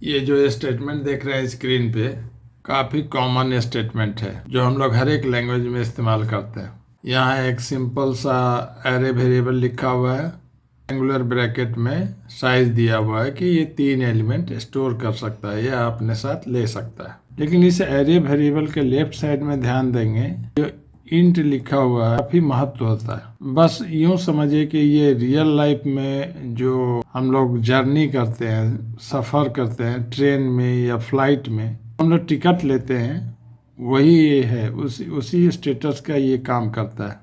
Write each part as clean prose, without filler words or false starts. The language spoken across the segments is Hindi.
ये जो स्टेटमेंट देख रहे हैं स्क्रीन पे, काफ़ी कॉमन स्टेटमेंट है जो हम लोग हर एक लैंग्वेज में इस्तेमाल करते हैं। यहाँ एक सिंपल सा एरे वेरिएबल लिखा हुआ है, रेक्टेंगुलर ब्रैकेट में साइज दिया हुआ है कि ये 3 एलिमेंट स्टोर कर सकता है या अपने साथ ले सकता है। लेकिन इस एरे वेरिएबल के लेफ्ट साइड में ध्यान देंगे, जो इंट लिखा हुआ है काफी महत्व होता है। बस यूं समझिए कि ये रियल लाइफ में जो हम लोग जर्नी करते हैं, सफर करते हैं ट्रेन में या फ्लाइट में, हम लोग टिकट लेते हैं, वही ये है, उसी स्टेटस का ये काम करता है।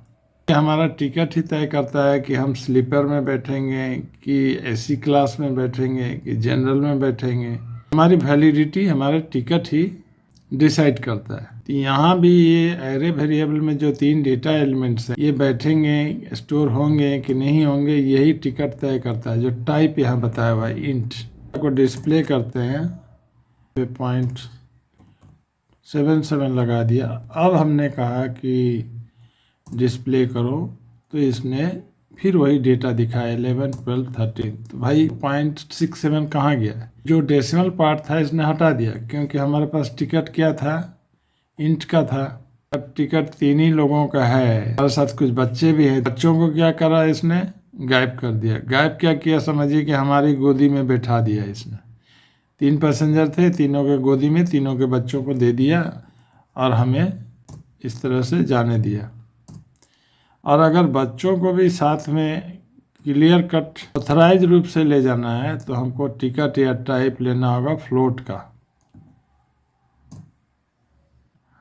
हमारा टिकट ही तय करता है कि हम स्लीपर में बैठेंगे कि एसी क्लास में बैठेंगे कि जनरल में बैठेंगे। हमारी वैलिडिटी हमारे टिकट ही डिसाइड करता है। तो यहाँ भी ये एरे वेरिएबल में जो 3 डेटा एलिमेंट्स हैं, ये बैठेंगे, स्टोर होंगे कि नहीं होंगे, यही टिकट तय करता है। जो टाइप यहाँ बताया हुआ है इंट को डिस्प्ले करते हैं, 0.77 लगा दिया। अब हमने कहा कि डिस्प्ले करो, तो इसने फिर वही डेटा दिखाया 11, 12, 13। तो भाई 0.67 कहाँ गया? जो डेसिमल पार्ट था इसने हटा दिया, क्योंकि हमारे पास टिकट क्या था? इंट का था। अब टिकट 3 ही लोगों का है, हमारे साथ कुछ बच्चे भी हैं। बच्चों को क्या करा इसने? गायब कर दिया। गायब क्या किया? समझिए कि हमारी गोदी में बैठा दिया इसने। 3 पैसेंजर थे, तीनों के गोदी में, तीनों के बच्चों को दे दिया और हमें इस तरह से जाने दिया। और अगर बच्चों को भी साथ में क्लियर कट ऑथराइज रूप से ले जाना है, तो हमको टिकट या टाइप लेना होगा फ्लोट का।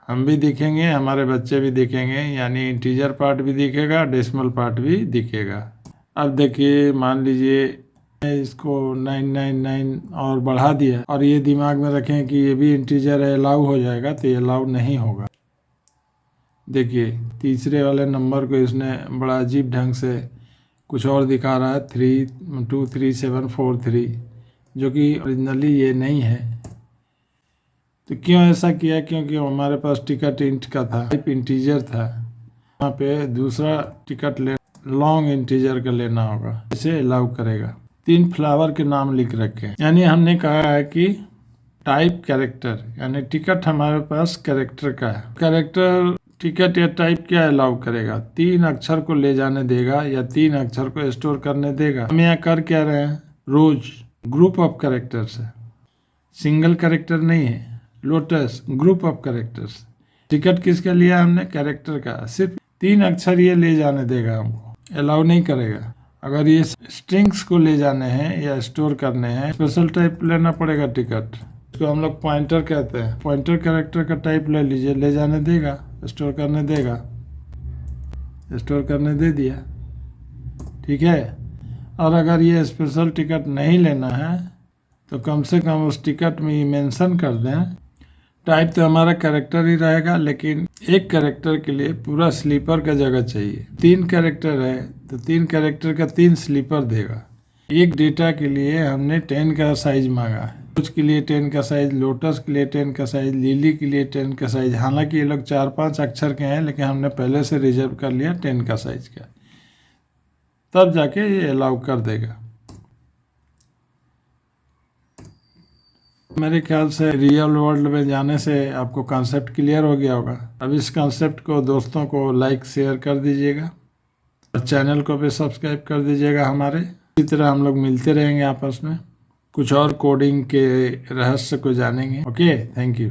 हम भी दिखेंगे, हमारे बच्चे भी दिखेंगे, यानी इंटीजर पार्ट भी दिखेगा, डेसिमल पार्ट भी दिखेगा। अब देखिए, मान लीजिए इसको 999 और बढ़ा दिया, और ये दिमाग में रखें कि ये भी इंटीजर है, अलाउ हो जाएगा, तो ये अलाउ नहीं होगा। देखिए, तीसरे वाले नंबर को इसने बड़ा अजीब ढंग से कुछ और दिखा रहा है, 3233743, जो कि ओरिजिनली ये नहीं है। तो क्यों ऐसा किया? क्योंकि हमारे पास टिकट इंट का था, टाइप इंटीजर था। यहाँ पे दूसरा टिकट ले लॉन्ग इंटीजर का लेना होगा, इसे अलाउ करेगा। 3 फ्लावर के नाम लिख रखे, यानी हमने कहा है कि टाइप कैरेक्टर, यानी टिकट हमारे पास कैरेक्टर का है। कैरेक्टर टिकट या टाइप क्या अलाउ करेगा? 3 अक्षर को ले जाने देगा या 3 अक्षर को स्टोर करने देगा। हम यहाँ कर क्या रहे हैं? रोज ग्रुप ऑफ कैरेक्टर्स है, सिंगल कैरेक्टर नहीं है। Lotus group of characters. Ticket किसका लिया हमने? कैरेक्टर का। सिर्फ 3 अक्षर ये ले जाने देगा, हमको अलाउ नहीं करेगा। अगर ये स्ट्रिंग्स को ले जाने हैं या स्टोर करने हैं, स्पेशल टाइप लेना पड़ेगा टिकट। इसको हम लोग पॉइंटर कहते हैं। पॉइंटर कैरेक्टर का टाइप ले लीजिए, ले जाने देगा, स्टोर करने देगा। स्टोर करने दे दिया, ठीक है। और अगर ये स्पेशल टिकट नहीं लेना है, तो कम से कम उस टिकट में ये मेंशन कर दें। टाइप तो हमारा कैरेक्टर ही रहेगा, लेकिन एक कैरेक्टर के लिए पूरा स्लीपर का जगह चाहिए। 3 कैरेक्टर है, तो 3 कैरेक्टर का 3 स्लीपर देगा। एक डेटा के लिए हमने 10 का साइज मांगा है। कुछ के लिए 10 का साइज, लोटस के लिए 10 का साइज, लिली के लिए 10 का साइज। हालांकि ये लोग 4-5 अक्षर के हैं, लेकिन हमने पहले से रिजर्व कर लिया 10 का साइज का। तब जाके ये अलाउ कर देगा। मेरे ख्याल से रियल वर्ल्ड में जाने से आपको कॉन्सेप्ट क्लियर हो गया होगा। अब इस कॉन्सेप्ट को दोस्तों को लाइक शेयर कर दीजिएगा और चैनल को भी सब्सक्राइब कर दीजिएगा हमारे। इसी तरह हम लोग मिलते रहेंगे आपस में, कुछ और कोडिंग के रहस्य को जानेंगे। Okay, thank you.